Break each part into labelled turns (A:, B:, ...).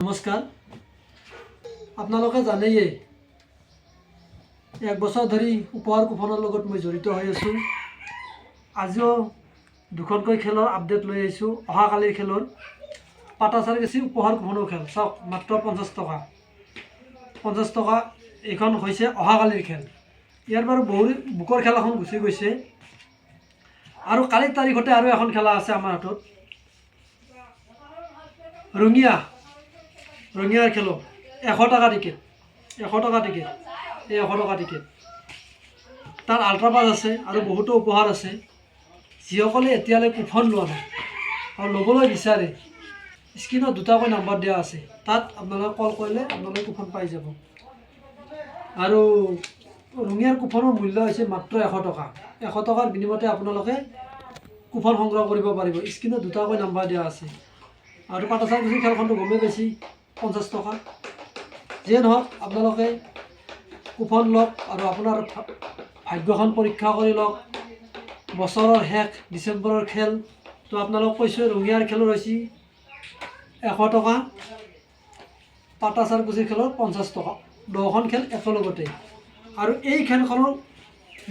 A: নমস্কাৰ। আপোনালোকে জানেই এক বছৰ ধৰি উপহাৰ কুপনৰ লগত মই জড়িত হৈ আছোঁ। আজিও দুখনকৈ খেলৰ আপডেট লৈ আহিছোঁ। অহাকালিৰ খেলৰ পাটাচাৰকুছি উপহাৰ কুপনৰ খেল চাওক, মাত্ৰ 50 টকা। 50 টকা এইখন হৈছে অহাকালিৰ খেল। ইয়াৰ বাৰু বহু বুকৰ খেল এখন গুচি গৈছে আৰু কালিৰ তাৰিখতে আৰু এখন খেলা আছে আমাৰ হাতত। ৰঙিয়াৰ খেলো 100 টকা টিকেট, 100 টকা টিকেট, এই 100 টকা টিকেট। তাৰ আল্ট্ৰাপাছ আছে আৰু বহুতো উপহাৰ আছে। যিসকলে এতিয়ালৈ কুপন লোৱা নাই আৰু ল'বলৈ বিচাৰে, স্ক্ৰীণত দুটাকৈ নাম্বাৰ দিয়া আছে, তাত আপোনালোকে কল কৰিলে আপোনালোকে কুপন পাই যাব। আৰু ৰঙিয়াৰ কুপনৰ মূল্য হৈছে মাত্ৰ 100 টকা। 100 টকাৰ বিনিময়তে আপোনালোকে কুপন সংগ্ৰহ কৰিব পাৰিব। স্ক্ৰীণত দুটাকৈ নাম্বাৰ দিয়া আছে। আৰু পাটাচাৰকুছি খেলখনটো গমেই বেছি 50 টকা। যিয়ে নহওক আপোনালোকে কুপন লওক আৰু আপোনাৰ ভাগ্যখন পৰীক্ষা কৰি লওক। বছৰৰ শেষ ডিচেম্বৰৰ খেল, তো আপোনালোক কৈছোঁ ৰঙিয়াৰ খেলৰ হৈছে 100 টকা, পাটাচাৰকুছিৰ খেলৰ 50 টকা। 10খন খেল একেলগতে। আৰু এই খেলখনৰ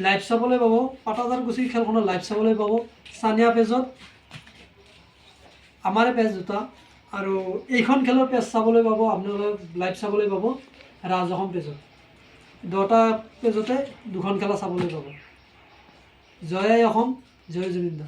A: লাইভ চাবলৈ পাব, পাটাচাৰকুছিৰ খেলখনৰ লাইভ চাবলৈ পাব চানিয়া পেজত, আমাৰে পেজ দুটা। আৰু এইখন খেলৰ পেজ চাবলৈ পাব, আপোনালোকে লাইভ চাবলৈ পাব ৰাজ অসম পেজত। 2টা পেজতে 2খন খেলা চাবলৈ পাব। জয় আই অসম, জয় জুবিন দা।